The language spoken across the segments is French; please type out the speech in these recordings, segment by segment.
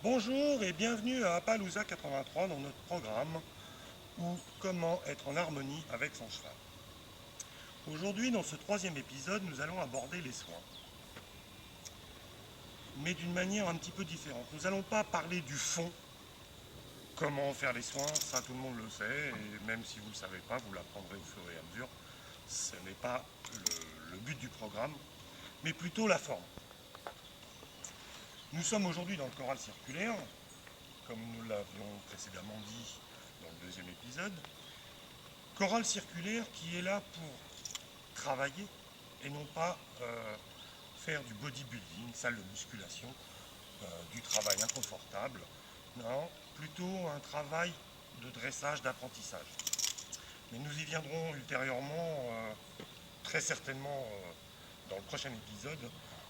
Bonjour et bienvenue à Appaloosa 83 dans notre programme ou comment être en harmonie avec son cheval. Aujourd'hui, dans ce troisième épisode, nous allons aborder les soins, mais d'une manière un petit peu différente. Nous n'allons pas parler du fond, comment faire les soins, ça tout le monde le sait, et même si vous ne le savez pas, vous l'apprendrez au fur et à mesure. Ce n'est pas le but du programme, mais plutôt la forme. Nous sommes aujourd'hui dans le choral circulaire, comme nous l'avions précédemment dit dans le deuxième épisode. Chorale circulaire qui est là pour travailler et non pas faire du bodybuilding, salle de musculation, du travail inconfortable. Non, plutôt un travail de dressage, d'apprentissage. Mais nous y viendrons ultérieurement, très certainement dans le prochain épisode,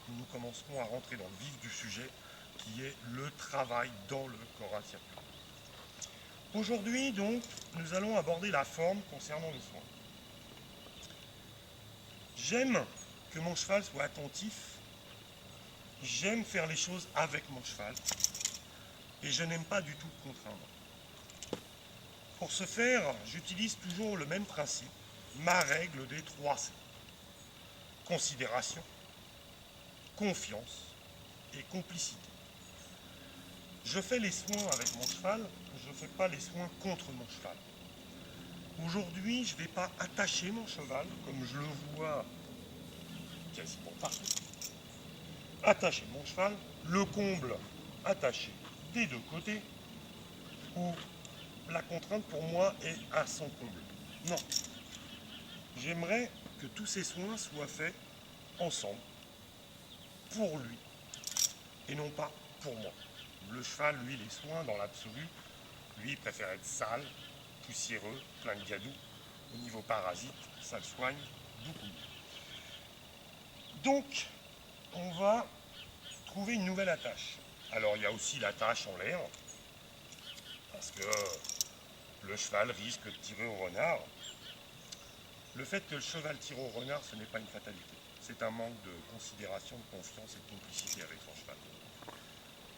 où nous commencerons à rentrer dans le vif du sujet qui est le travail dans le choral circulaire. Aujourd'hui, donc, nous allons aborder la forme concernant le soin. J'aime que mon cheval soit attentif, j'aime faire les choses avec mon cheval, et je n'aime pas du tout le contraindre. Pour ce faire, j'utilise toujours le même principe, ma règle des 3 C. Considération, confiance et complicité. Je fais les soins avec mon cheval, je ne fais pas les soins contre mon cheval. Aujourd'hui, je ne vais pas attacher mon cheval, comme je le vois quasiment partout. Attacher mon cheval, le comble attaché des deux côtés, où la contrainte pour moi est à son comble. Non. J'aimerais que tous ces soins soient faits ensemble, pour lui, et non pas pour moi. Le cheval, lui, les soins, dans l'absolu, lui, il préfère être sale, poussiéreux, plein de gadou. Au niveau parasite, ça le soigne beaucoup mieux. Donc, on va trouver une nouvelle attache. Alors, il y a aussi l'attache en l'air, parce que le cheval risque de tirer au renard. Le fait que le cheval tire au renard, ce n'est pas une fatalité. C'est un manque de considération, de confiance et de complicité avec son cheval.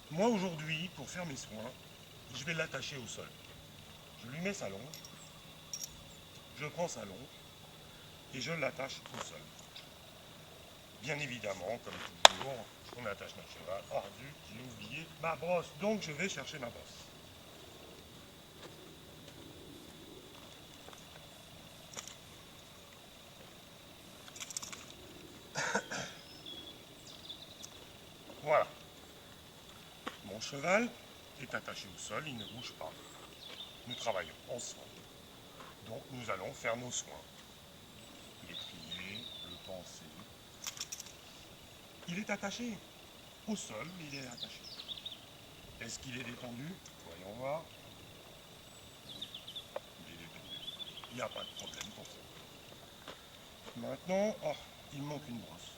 Moi, aujourd'hui, pour faire mes soins, je vais l'attacher au sol. Je lui mets sa longe, je prends sa longe et je l'attache au sol. Bien évidemment, comme toujours, on attache notre cheval. Oh zut, j'ai oublié ma brosse, donc je vais chercher ma brosse. Voilà. Mon cheval est attaché au sol, il ne bouge pas. Nous travaillons ensemble. Donc nous allons faire nos soins. Les plier, le panser. Il est attaché au sol, il est attaché. Est-ce qu'il est détendu? Voyons voir. Il est détendu. Il n'y a pas de problème pour ça. Maintenant, oh, il me manque une brosse.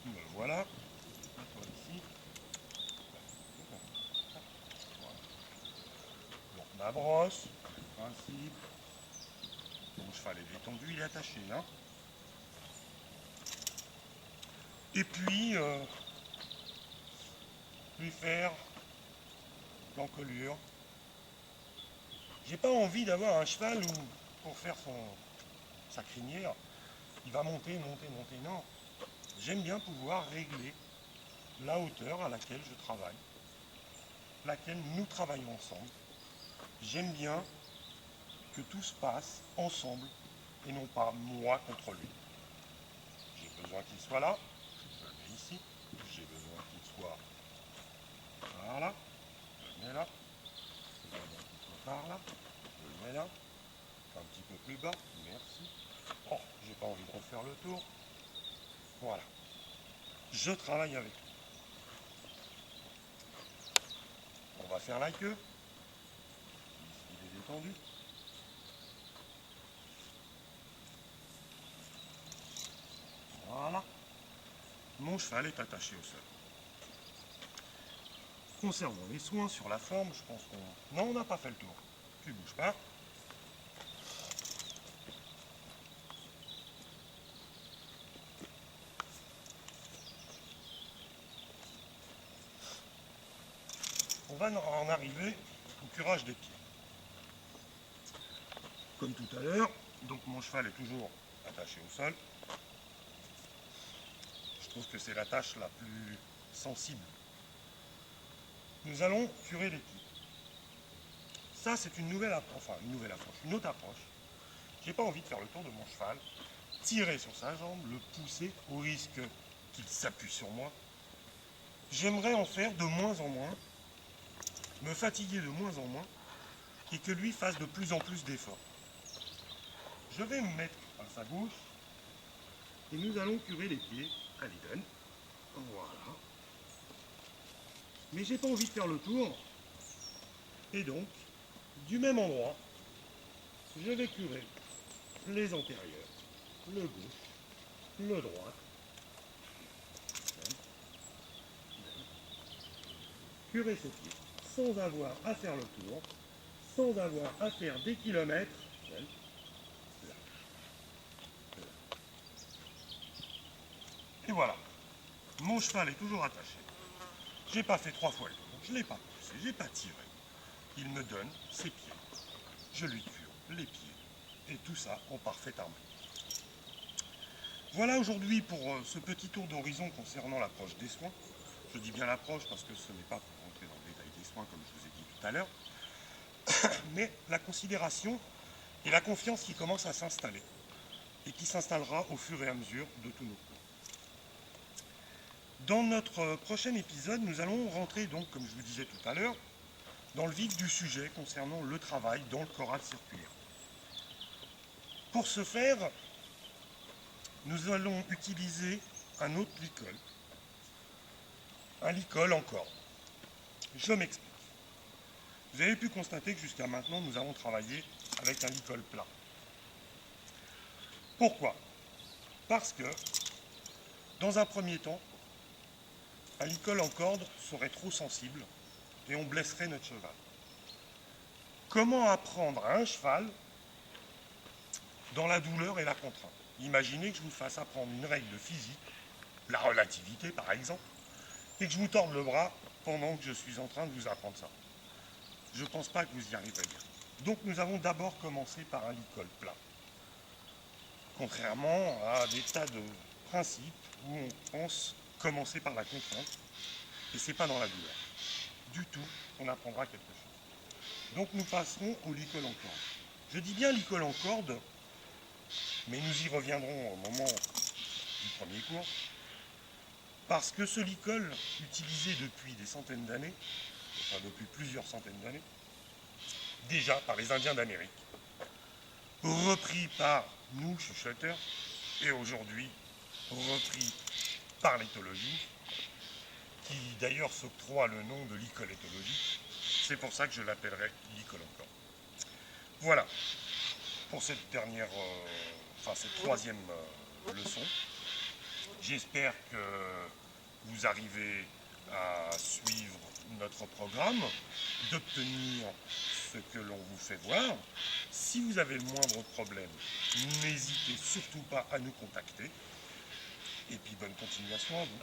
Me voilà. Toi ici. Voilà. Donc ma brosse, principe. Mon cheval est détendu, il est attaché. Hein. Et puis, lui faire l'encolure. J'ai pas envie d'avoir un cheval où, pour faire sa crinière, il va monter, monter, monter. Non. J'aime bien pouvoir régler la hauteur à laquelle je travaille, laquelle nous travaillons ensemble. J'aime bien que tout se passe ensemble et non pas moi contre lui. J'ai besoin qu'il soit là, je le mets ici. J'ai besoin qu'il soit par là, je le mets là. J'ai besoin qu'il soit par là, je le mets là. Un petit peu plus bas, merci. Oh, j'ai pas envie de refaire le tour. Voilà. Je travaille avec lui. On va faire la queue. Il est détendu. Voilà. Mon cheval est attaché au sol. Concernant les soins sur la forme, je pense qu'on... Non, on n'a pas fait le tour. Tu bouges pas. On va en arriver au curage des pieds. Comme tout à l'heure, donc mon cheval est toujours attaché au sol. Je trouve que c'est la tâche la plus sensible. Nous allons curer les pieds. Ça, c'est une nouvelle approche, une autre approche. J'ai pas envie de faire le tour de mon cheval, tirer sur sa jambe, le pousser au risque qu'il s'appuie sur moi. J'aimerais en faire de moins en moins, me fatiguer de moins en moins, et que lui fasse de plus en plus d'efforts. Je vais me mettre à sa gauche, et nous allons curer les pieds à l'Eden. Voilà. Mais j'ai pas envie de faire le tour, et donc, du même endroit, je vais curer les antérieurs, le gauche, le droit. Curer ses pieds sans avoir à faire le tour, sans avoir à faire des kilomètres. Et voilà, mon cheval est toujours attaché. J'ai pas fait 3 fois le tour, je l'ai pas poussé, j'ai pas tiré. Il me donne ses pieds. Je lui cure les pieds. Et tout ça en parfaite harmonie. Voilà aujourd'hui pour ce petit tour d'horizon concernant l'approche des soins. Je dis bien l'approche parce que ce n'est pas pour rentrer dans le détail des soins comme je vous ai dit tout à l'heure, mais la considération et la confiance qui commence à s'installer et qui s'installera au fur et à mesure de tous nos cours. Dans notre prochain épisode, nous allons rentrer donc, comme je vous disais tout à l'heure, dans le vif du sujet concernant le travail dans le choral circulaire. Pour ce faire, nous allons utiliser un autre licol, un licol en corde. Je m'explique. Vous avez pu constater que jusqu'à maintenant, nous avons travaillé avec un licol plat. Pourquoi? Parce que, dans un premier temps, un licol en corde serait trop sensible et on blesserait notre cheval. Comment apprendre à un cheval dans la douleur et la contrainte? Imaginez que je vous fasse apprendre une règle de physique, la relativité par exemple, et que je vous torde le bras pendant que je suis en train de vous apprendre ça. Je ne pense pas que vous y arriverez bien. Donc nous avons d'abord commencé par un licol plat. Contrairement à des tas de principes où on pense commencer par la contrainte, et c'est pas dans la douleur. Du tout, on apprendra quelque chose. Donc nous passerons au licol en corde. Je dis bien licol en corde, mais nous y reviendrons au moment du premier cours, parce que ce licol, utilisé depuis des centaines d'années, enfin depuis plusieurs centaines d'années, déjà par les Indiens d'Amérique, repris par nous, chuchoteurs, et aujourd'hui repris par l'éthologie, qui d'ailleurs s'octroie le nom de l'icoléthologie. C'est pour ça que je l'appellerai l'icole encore. Voilà, pour cette dernière, cette troisième leçon. J'espère que vous arrivez à suivre notre programme, d'obtenir ce que l'on vous fait voir. Si vous avez le moindre problème, n'hésitez surtout pas à nous contacter. Et puis bonne continuation à vous.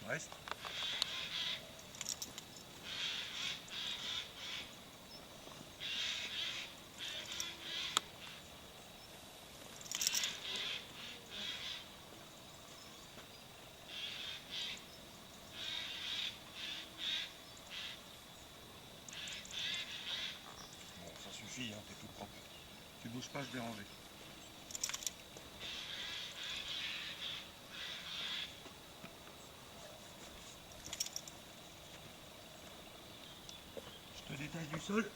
Reste. Bon, ça suffit, hein, t'es tout propre. Tu bouges pas, je dérangeais. Je te détache du sol.